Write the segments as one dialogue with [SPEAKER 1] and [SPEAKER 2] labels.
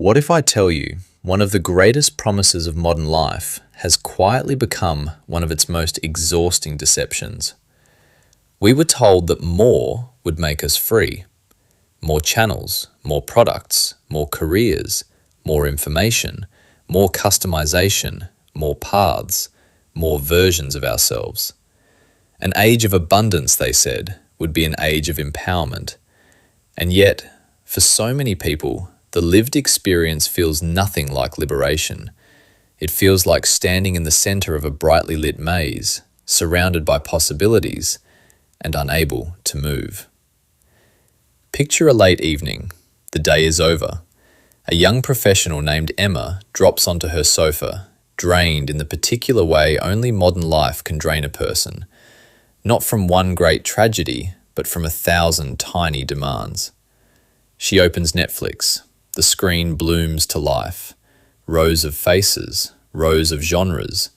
[SPEAKER 1] What if I tell you one of the greatest promises of modern life has quietly become one of its most exhausting deceptions? We were told that more would make us free. More channels, more products, more careers, more information, more customization, more paths, more versions of ourselves. An age of abundance, they said, would be an age of empowerment. And yet, for so many people, the lived experience feels nothing like liberation. It feels like standing in the center of a brightly lit maze, surrounded by possibilities, and unable to move. Picture a late evening. The day is over. A young professional named Emma drops onto her sofa, drained in the particular way only modern life can drain a person. Not from one great tragedy, but from 1,000 tiny demands. She opens Netflix. The screen blooms to life. Rows of faces, rows of genres,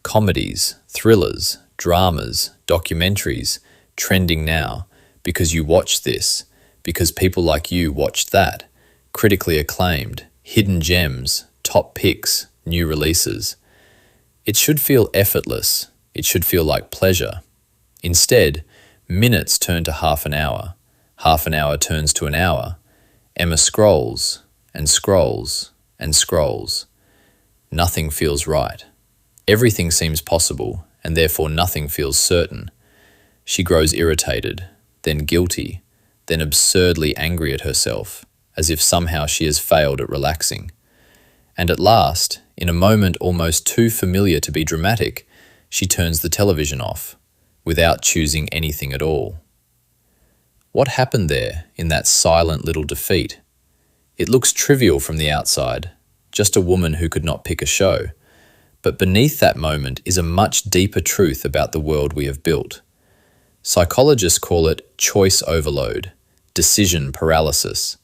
[SPEAKER 1] comedies, thrillers, dramas, documentaries, trending now, because you watched this, because people like you watched that, critically acclaimed, hidden gems, top picks, new releases. It should feel effortless. It should feel like pleasure. Instead, minutes turn to half an hour turns to an hour. Emma scrolls and scrolls and scrolls. Nothing feels right. Everything seems possible, and therefore nothing feels certain. She grows irritated, then guilty, then absurdly angry at herself, as if somehow she has failed at relaxing. And at last, in a moment almost too familiar to be dramatic, she turns the television off, without choosing anything at all. What happened there in that silent little defeat? It looks trivial from the outside, just a woman who could not pick a show. But beneath that moment is a much deeper truth about the world we have built. Psychologists call it choice overload, decision paralysis,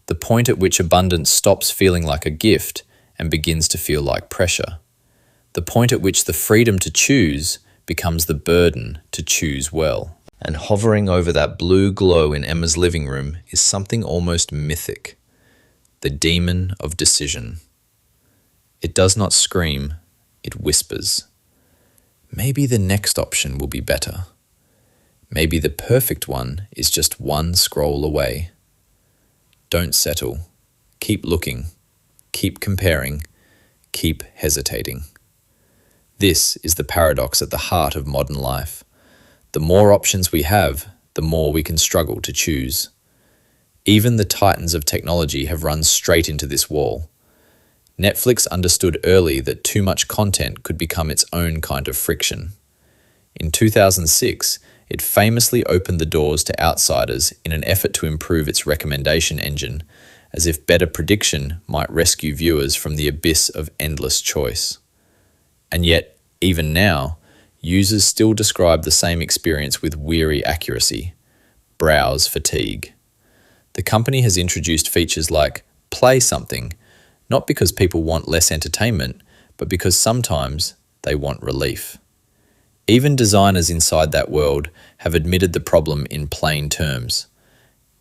[SPEAKER 1] the point at which abundance stops feeling like a gift and begins to feel like pressure, the point at which the freedom to choose becomes the burden to choose well. And hovering over that blue glow in Emma's living room is something almost mythic, the demon of decision. It does not scream, it whispers. Maybe the next option will be better. Maybe the perfect one is just one scroll away. Don't settle. Keep looking. Keep comparing. Keep hesitating. This is the paradox at the heart of modern life. The more options we have, the more we can struggle to choose. Even the titans of technology have run straight into this wall. Netflix understood early that too much content could become its own kind of friction. In 2006, it famously opened the doors to outsiders in an effort to improve its recommendation engine, as if better prediction might rescue viewers from the abyss of endless choice. And yet, even now, users still describe the same experience with weary accuracy: browse fatigue. The company has introduced features like play something, not because people want less entertainment, but because sometimes they want relief. Even designers inside that world have admitted the problem in plain terms.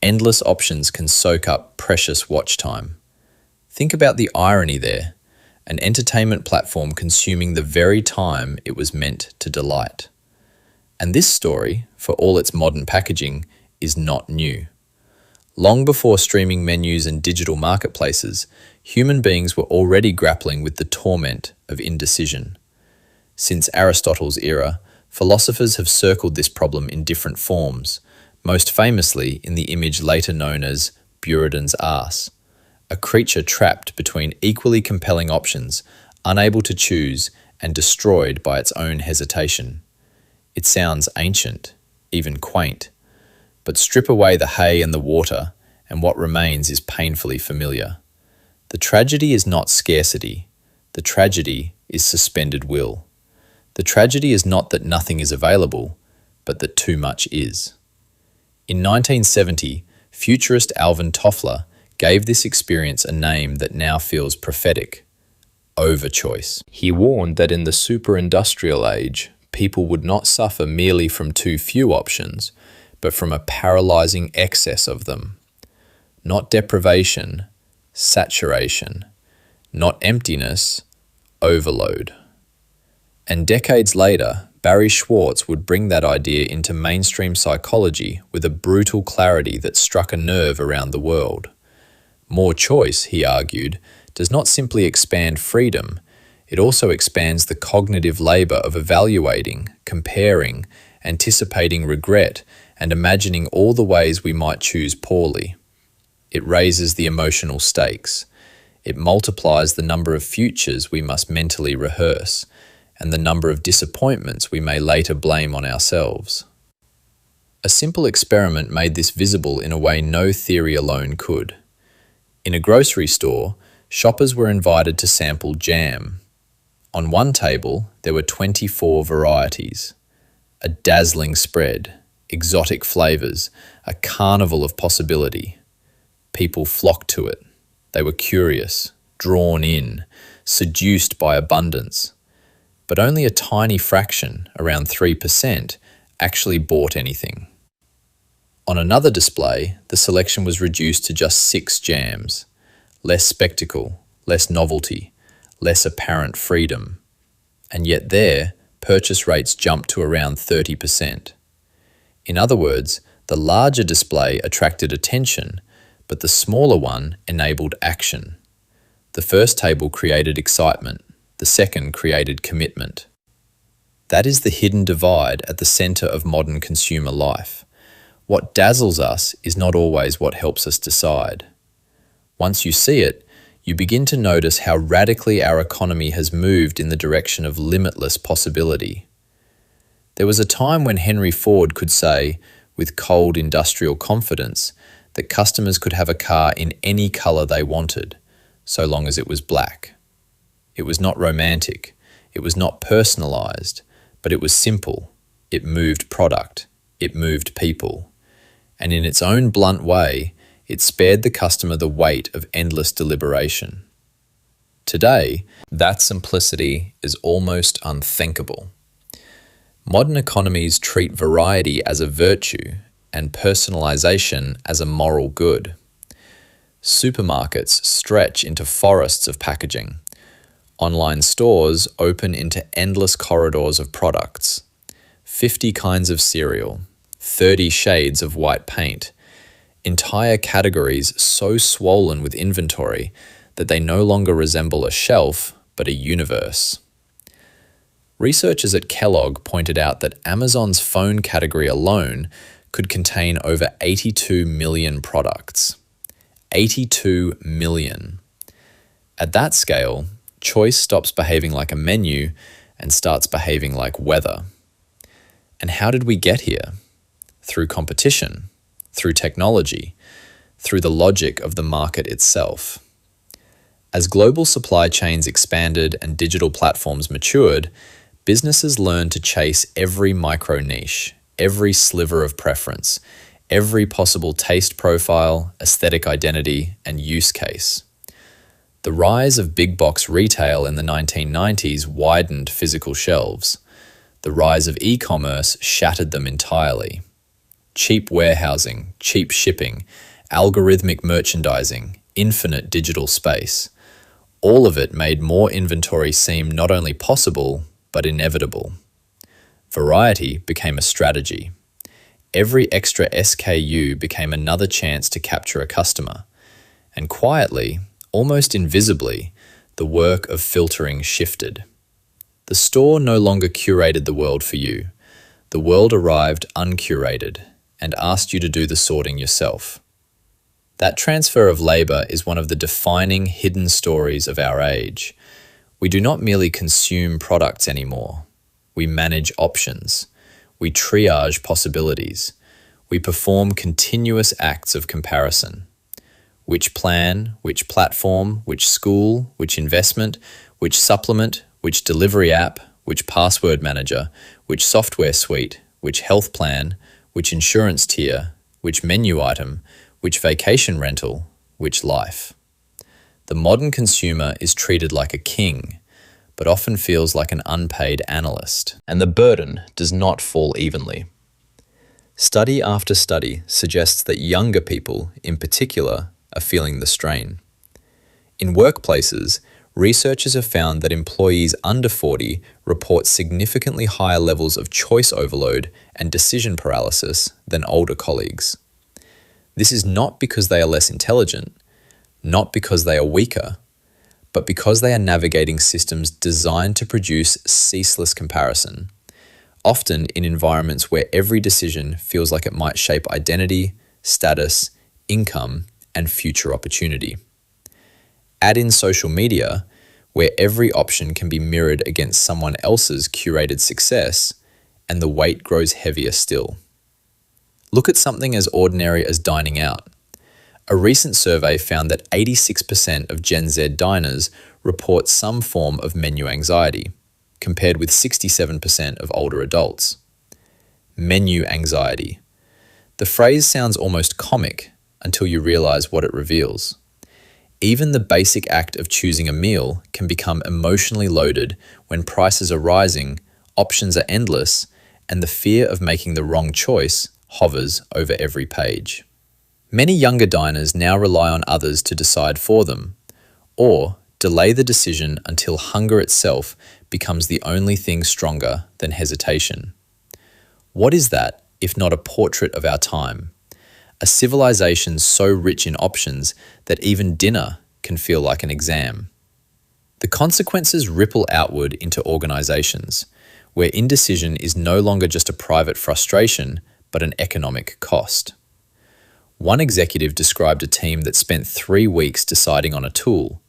[SPEAKER 1] Endless options can soak up precious watch time. Think about the irony there. An entertainment platform consuming the very time it was meant to delight. And this story, for all its modern packaging, is not new. Long before streaming menus and digital marketplaces, human beings were already grappling with the torment of indecision. Since Aristotle's era, philosophers have circled this problem in different forms, most famously in the image later known as Buridan's ass, a creature trapped between equally compelling options, unable to choose and destroyed by its own hesitation. It sounds ancient, even quaint, but strip away the hay and the water, and what remains is painfully familiar. The tragedy is not scarcity. The tragedy is suspended will. The tragedy is not that nothing is available, but that too much is. In 1970, futurist Alvin Toffler gave this experience a name that now feels prophetic: overchoice. He warned that in the super-industrial age, people would not suffer merely from too few options, but from a paralyzing excess of them. Not deprivation, saturation, not emptiness, overload. And decades later, Barry Schwartz would bring that idea into mainstream psychology with a brutal clarity that struck a nerve around the world. More choice, he argued, does not simply expand freedom, it also expands the cognitive labor of evaluating, comparing, anticipating regret, and imagining all the ways we might choose poorly. It raises the emotional stakes. It multiplies the number of futures we must mentally rehearse, and the number of disappointments we may later blame on ourselves. A simple experiment made this visible in a way no theory alone could. In a grocery store, shoppers were invited to sample jam. On one table, there were 24 varieties. A dazzling spread, exotic flavors, a carnival of possibility. People flocked to it. They were curious, drawn in, seduced by abundance. But only a tiny fraction, around 3%, actually bought anything. On another display, the selection was reduced to just 6 jams. Less spectacle, less novelty, less apparent freedom. And yet there, purchase rates jumped to around 30%. In other words, the larger display attracted attention, but the smaller one enabled action. The first table created excitement, the second created commitment. That is the hidden divide at the center of modern consumer life. What dazzles us is not always what helps us decide. Once you see it, you begin to notice how radically our economy has moved in the direction of limitless possibility. There was a time when Henry Ford could say, with cold industrial confidence, that customers could have a car in any color they wanted, so long as it was black. It was not romantic, it was not personalized, but it was simple. It moved product, it moved people. And in its own blunt way, it spared the customer the weight of endless deliberation. Today, that simplicity is almost unthinkable. Modern economies treat variety as a virtue and personalization as a moral good. Supermarkets stretch into forests of packaging. Online stores open into endless corridors of products. 50 kinds of cereal, 30 shades of white paint, entire categories so swollen with inventory that they no longer resemble a shelf, but a universe. Researchers at Kellogg pointed out that Amazon's phone category alone could contain over 82 million products. 82 million. At that scale, choice stops behaving like a menu and starts behaving like weather. And how did we get here? Through competition, through technology, through the logic of the market itself. As global supply chains expanded and digital platforms matured, businesses learned to chase every micro niche, every sliver of preference, every possible taste profile, aesthetic identity, and use case. The rise of big box retail in the 1990s widened physical shelves. The rise of e-commerce shattered them entirely. Cheap warehousing, cheap shipping, algorithmic merchandising, infinite digital space. All of it made more inventory seem not only possible, but inevitable. Variety became a strategy. Every extra SKU became another chance to capture a customer. And quietly, almost invisibly, the work of filtering shifted. The store no longer curated the world for you. The world arrived uncurated and asked you to do the sorting yourself. That transfer of labor is one of the defining hidden stories of our age. We do not merely consume products anymore. We manage options. We triage possibilities. We perform continuous acts of comparison. Which plan, which platform, which school, which investment, which supplement, which delivery app, which password manager, which software suite, which health plan, which insurance tier, which menu item, which vacation rental, which life. The modern consumer is treated like a king, but often feels like an unpaid analyst, and the burden does not fall evenly. Study after study suggests that younger people, in particular, are feeling the strain. In workplaces, researchers have found that employees under 40 report significantly higher levels of choice overload and decision paralysis than older colleagues. This is not because they are less intelligent, not because they are weaker, but because they are navigating systems designed to produce ceaseless comparison, often in environments where every decision feels like it might shape identity, status, income, and future opportunity. Add in social media, where every option can be mirrored against someone else's curated success, and the weight grows heavier still. Look at something as ordinary as dining out. A recent survey found that 86% of Gen Z diners report some form of menu anxiety, compared with 67% of older adults. Menu anxiety. The phrase sounds almost comic until you realize what it reveals. Even the basic act of choosing a meal can become emotionally loaded when prices are rising, options are endless, and the fear of making the wrong choice hovers over every page. Many younger diners now rely on others to decide for them, or delay the decision until hunger itself becomes the only thing stronger than hesitation. What is that, if not a portrait of our time? A civilization so rich in options that even dinner can feel like an exam. The consequences ripple outward into organizations, where indecision is no longer just a private frustration, but an economic cost. One executive described a team that spent 3 weeks deciding on a tool,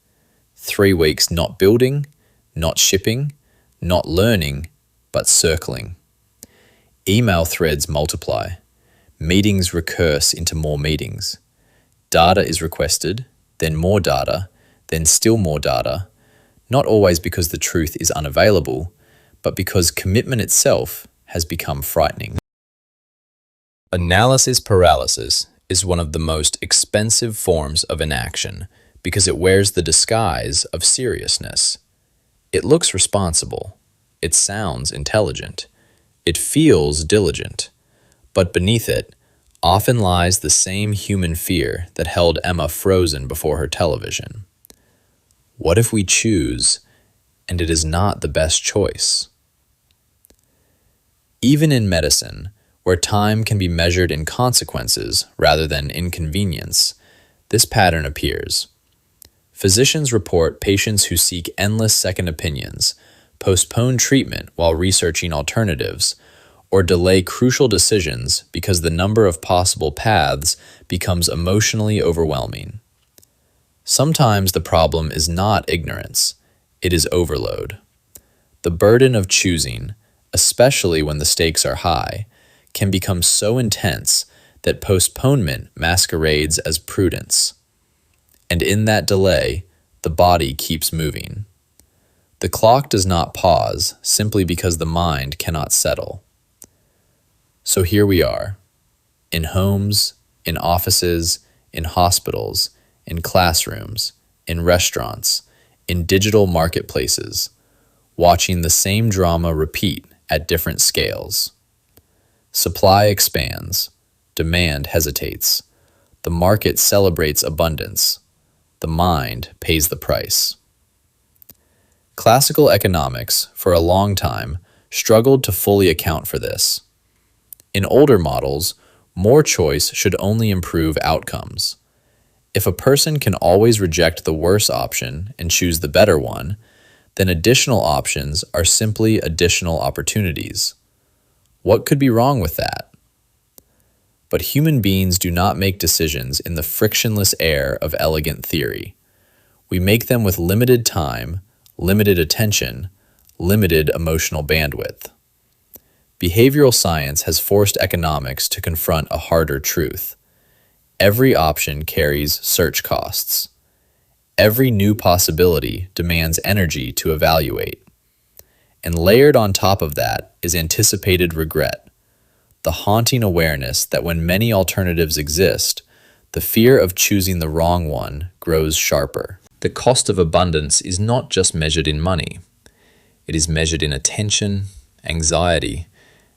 [SPEAKER 1] 3 weeks not building, not shipping, not learning, but circling. Email threads multiply. Meetings recurse into more meetings. Data is requested, then more data, then still more data, not always because the truth is unavailable, but because commitment itself has become frightening. Analysis paralysis is one of the most expensive forms of inaction because it wears the disguise of seriousness. It looks responsible. It sounds intelligent. It feels diligent. But beneath it often lies the same human fear that held Emma frozen before her television. What if we choose and it is not the best choice? Even in medicine, where time can be measured in consequences rather than inconvenience, this pattern appears. Physicians report patients who seek endless second opinions, postpone treatment while researching alternatives, or delay crucial decisions because the number of possible paths becomes emotionally overwhelming. Sometimes the problem is not ignorance, it is overload. The burden of choosing, especially when the stakes are high, can become so intense that postponement masquerades as prudence. And in that delay, the body keeps moving. The clock does not pause simply because the mind cannot settle. So here we are, in homes, in offices, in hospitals, in classrooms, in restaurants, in digital marketplaces, watching the same drama repeat at different scales. Supply expands, demand hesitates, the market celebrates abundance, the mind pays the price. Classical economics, for a long time, struggled to fully account for this. In older models, more choice should only improve outcomes. If a person can always reject the worse option and choose the better one, then additional options are simply additional opportunities. What could be wrong with that? But human beings do not make decisions in the frictionless air of elegant theory. We make them with limited time, limited attention, limited emotional bandwidth. Behavioral science has forced economics to confront a harder truth. Every option carries search costs. Every new possibility demands energy to evaluate. And layered on top of that is anticipated regret, the haunting awareness that when many alternatives exist, the fear of choosing the wrong one grows sharper. The cost of abundance is not just measured in money. It is measured in attention, anxiety,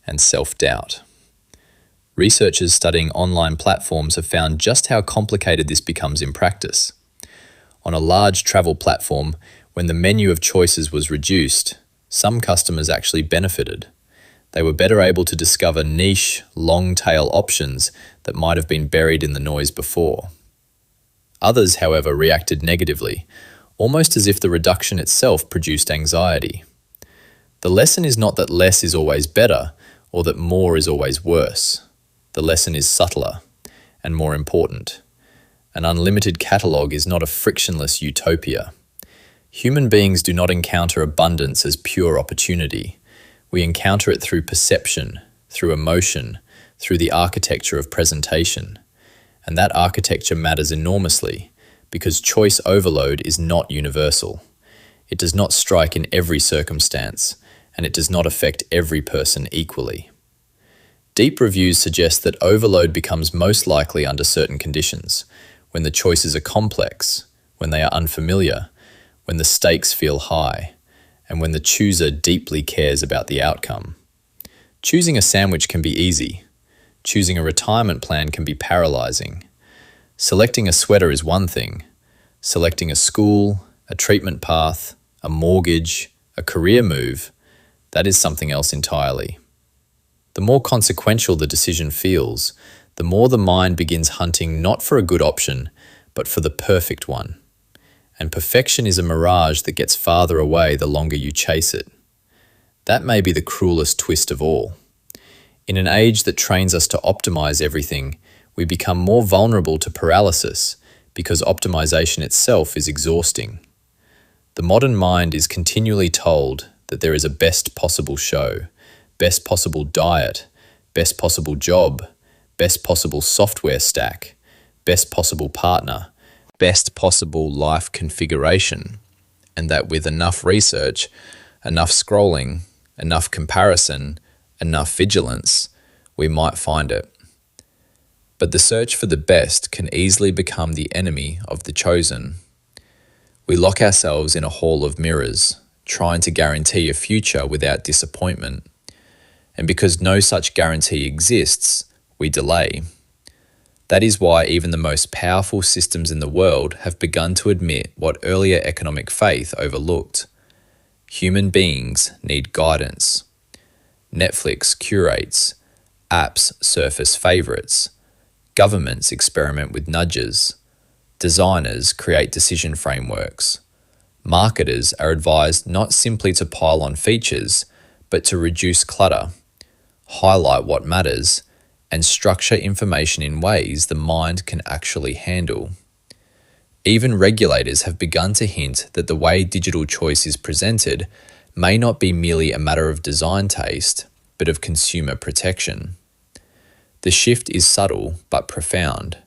[SPEAKER 1] and self-doubt. Researchers studying online platforms have found just how complicated this becomes in practice. On a large travel platform, when the menu of choices was reduced, some customers actually benefited. They were better able to discover niche, long-tail options that might have been buried in the noise before. Others, however, reacted negatively, almost as if the reduction itself produced anxiety. The lesson is not that less is always better, or that more is always worse. The lesson is subtler and more important. An unlimited catalogue is not a frictionless utopia. Human beings do not encounter abundance as pure opportunity. We encounter it through perception, through emotion, through the architecture of presentation. And that architecture matters enormously because choice overload is not universal. It does not strike in every circumstance, and it does not affect every person equally. Deep reviews suggest that overload becomes most likely under certain conditions, when the choices are complex, when they are unfamiliar, when the stakes feel high, and when the chooser deeply cares about the outcome. Choosing a sandwich can be easy. Choosing a retirement plan can be paralyzing. Selecting a sweater is one thing. Selecting a school, a treatment path, a mortgage, a career move, that is something else entirely. The more consequential the decision feels, the more the mind begins hunting not for a good option, but for the perfect one. And perfection is a mirage that gets farther away the longer you chase it. That may be the cruelest twist of all. In an age that trains us to optimize everything, we become more vulnerable to paralysis because optimization itself is exhausting. The modern mind is continually told that there is a best possible show, best possible diet, best possible job, best possible software stack, best possible partner, best possible life configuration, and that with enough research, enough scrolling, enough comparison, enough vigilance, we might find it. But the search for the best can easily become the enemy of the chosen. We lock ourselves in a hall of mirrors, trying to guarantee a future without disappointment. And because no such guarantee exists, we delay. That is why even the most powerful systems in the world have begun to admit what earlier economic faith overlooked. Human beings need guidance. Netflix curates, apps surface favorites, governments experiment with nudges, designers create decision frameworks, marketers are advised not simply to pile on features, but to reduce clutter, highlight what matters, and structure information in ways the mind can actually handle. Even regulators have begun to hint that the way digital choice is presented may not be merely a matter of design taste, but of consumer protection. The shift is subtle but profound.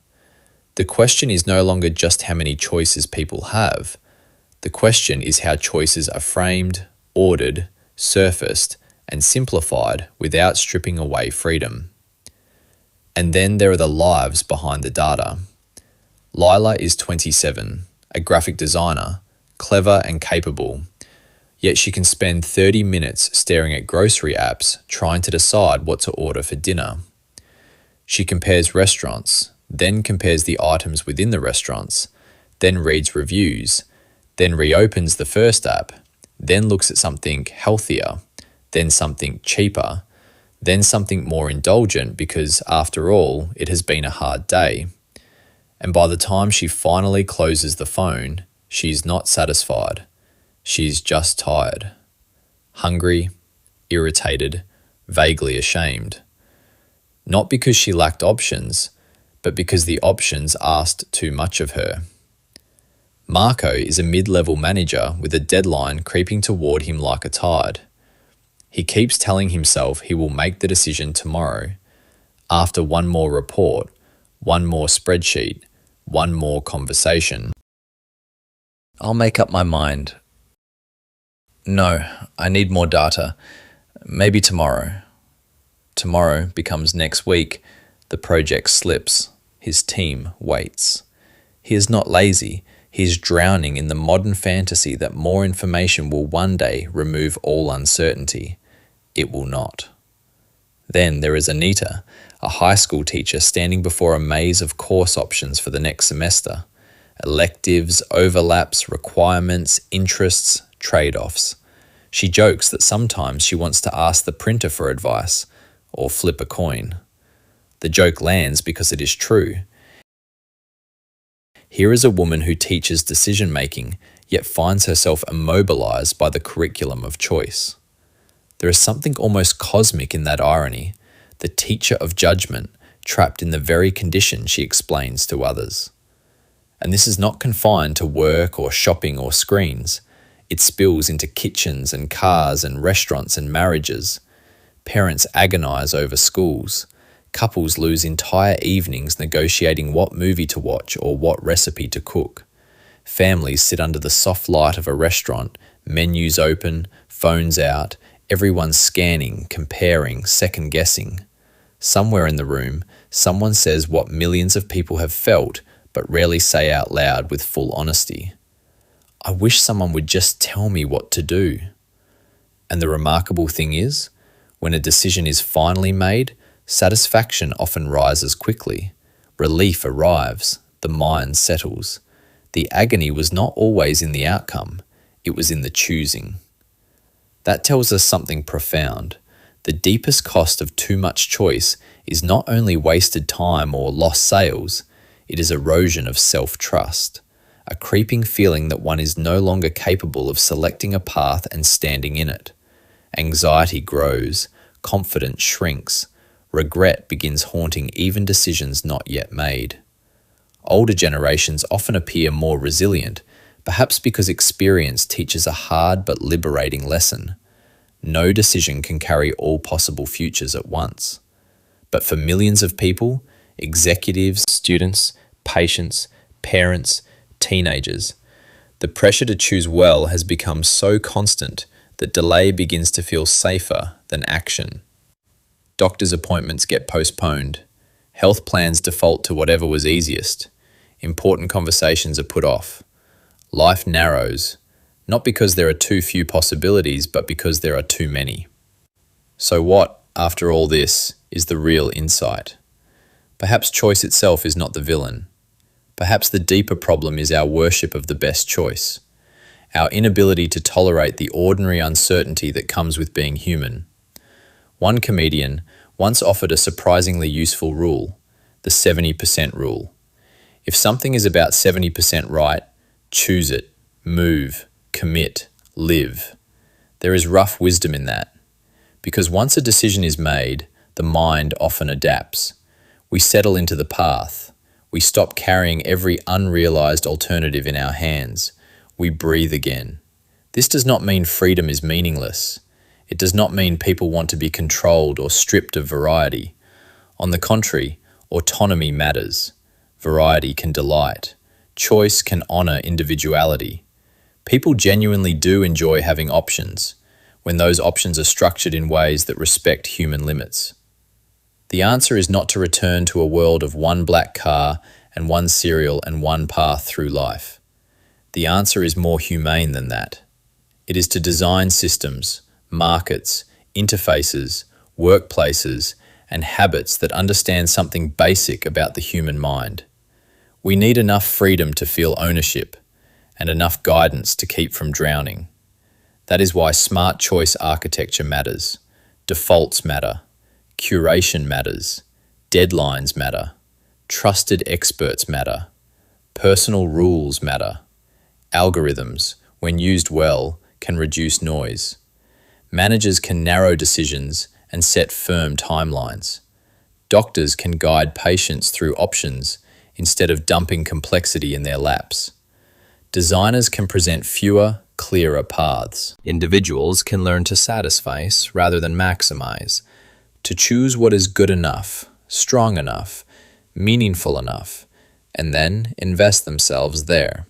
[SPEAKER 1] The question is no longer just how many choices people have. The question is how choices are framed, ordered, surfaced, and simplified without stripping away freedom. And then there are the lives behind the data. Lila is 27, a graphic designer, clever and capable, yet she can spend 30 minutes staring at grocery apps trying to decide what to order for dinner. She compares restaurants, then compares the items within the restaurants, then reads reviews, then reopens the first app, then looks at something healthier, then something cheaper, then something more indulgent because, after all, it has been a hard day. And by the time she finally closes the phone, she's not satisfied. She's just tired. Hungry, irritated, vaguely ashamed. Not because she lacked options, but because the options asked too much of her. Marco is a mid-level manager with a deadline creeping toward him like a tide. He keeps telling himself he will make the decision tomorrow, after one more report, one more spreadsheet, one more conversation. I'll make up my mind. No, I need more data. Maybe tomorrow. Tomorrow becomes next week. The project slips. His team waits. He is not lazy. He is drowning in the modern fantasy that more information will one day remove all uncertainty. It will not. Then there is Anita, a high school teacher standing before a maze of course options for the next semester. electives, overlaps, requirements, interests, trade-offs. She jokes that sometimes she wants to ask the printer for advice or flip a coin. The joke lands because it is true. Here is a woman who teaches decision-making, yet finds herself immobilized by the curriculum of choice. There is something almost cosmic in that irony, the teacher of judgment trapped in the very condition she explains to others. And this is not confined to work or shopping or screens. It spills into kitchens and cars and restaurants and marriages. Parents agonize over schools. Couples lose entire evenings negotiating what movie to watch or what recipe to cook. Families sit under the soft light of a restaurant, menus open, phones out, everyone scanning, comparing, second-guessing. Somewhere in the room, someone says what millions of people have felt but rarely say out loud with full honesty. I wish someone would just tell me what to do. And the remarkable thing is, when a decision is finally made, satisfaction often rises quickly. Relief arrives. The mind settles. The agony was not always in the outcome. It was in the choosing. That tells us something profound. The deepest cost of too much choice is not only wasted time or lost sales, it is erosion of self-trust, a creeping feeling that one is no longer capable of selecting a path and standing in it. Anxiety grows, confidence shrinks, regret begins haunting even decisions not yet made. Older generations often appear more resilient, perhaps because experience teaches a hard but liberating lesson. No decision can carry all possible futures at once. But for millions of people, executives, students, patients, parents, teenagers, the pressure to choose well has become so constant that delay begins to feel safer than action. Doctors' appointments get postponed. Health plans default to whatever was easiest. Important conversations are put off. Life narrows, not because there are too few possibilities, but because there are too many. So what, after all this, is the real insight? Perhaps choice itself is not the villain. Perhaps the deeper problem is our worship of the best choice, our inability to tolerate the ordinary uncertainty that comes with being human. One comedian once offered a surprisingly useful rule, the 70% rule. If something is about 70% right, choose it, move, commit, live. There is rough wisdom in that. Because once a decision is made, the mind often adapts. We settle into the path. We stop carrying every unrealized alternative in our hands. We breathe again. This does not mean freedom is meaningless. It does not mean people want to be controlled or stripped of variety. On the contrary, autonomy matters. Variety can delight. Choice can honor individuality. People genuinely do enjoy having options, when those options are structured in ways that respect human limits. The answer is not to return to a world of one black car and one cereal and one path through life. The answer is more humane than that. It is to design systems, markets, interfaces, workplaces, and habits that understand something basic about the human mind. We need enough freedom to feel ownership and enough guidance to keep from drowning. That is why smart choice architecture matters. Defaults matter. Curation matters. Deadlines matter. Trusted experts matter. Personal rules matter. Algorithms, when used well, can reduce noise. Managers can narrow decisions and set firm timelines. Doctors can guide patients through options instead of dumping complexity in their laps. Designers can present fewer, clearer paths. Individuals can learn to satisfice rather than maximize, to choose what is good enough, strong enough, meaningful enough, and then invest themselves there.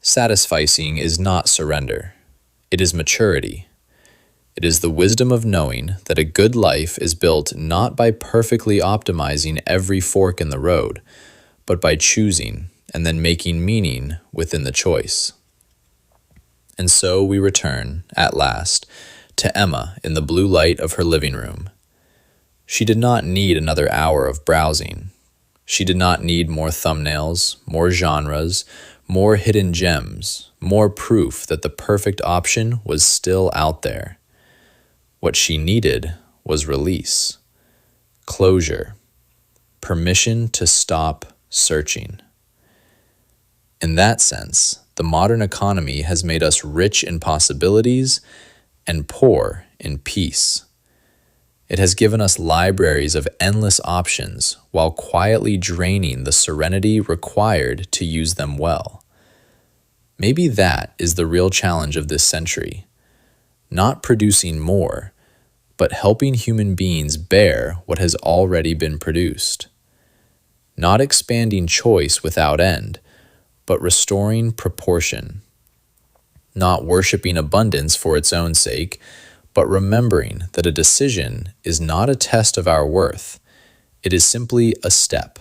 [SPEAKER 1] Satisficing is not surrender. It is maturity. It is the wisdom of knowing that a good life is built not by perfectly optimizing every fork in the road, but by choosing and then making meaning within the choice. And so we return, at last, to Emma in the blue light of her living room. She did not need another hour of browsing. She did not need more thumbnails, more genres, more hidden gems, more proof that the perfect option was still out there. What she needed was release, closure, permission to stop searching. In that sense, the modern economy has made us rich in possibilities and poor in peace. It has given us libraries of endless options while quietly draining the serenity required to use them well. Maybe that is the real challenge of this century. Not producing more, but helping human beings bear what has already been produced. Not expanding choice without end, but restoring proportion. Not worshiping abundance for its own sake, but remembering that a decision is not a test of our worth. It is simply a step,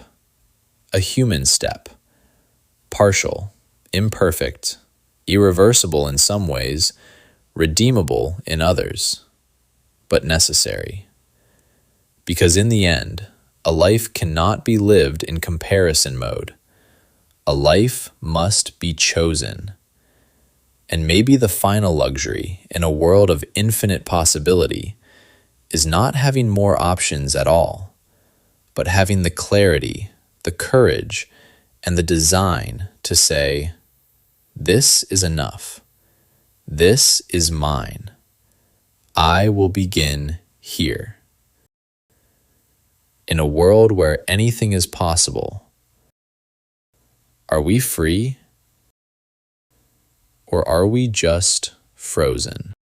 [SPEAKER 1] a human step, partial, imperfect, irreversible in some ways, redeemable in others, but necessary. Because in the end, a life cannot be lived in comparison mode. A life must be chosen. And maybe the final luxury in a world of infinite possibility is not having more options at all, but having the clarity, the courage, and the design to say, "This is enough. This is mine. I will begin here." In a world where anything is possible, are we free? Or are we just frozen?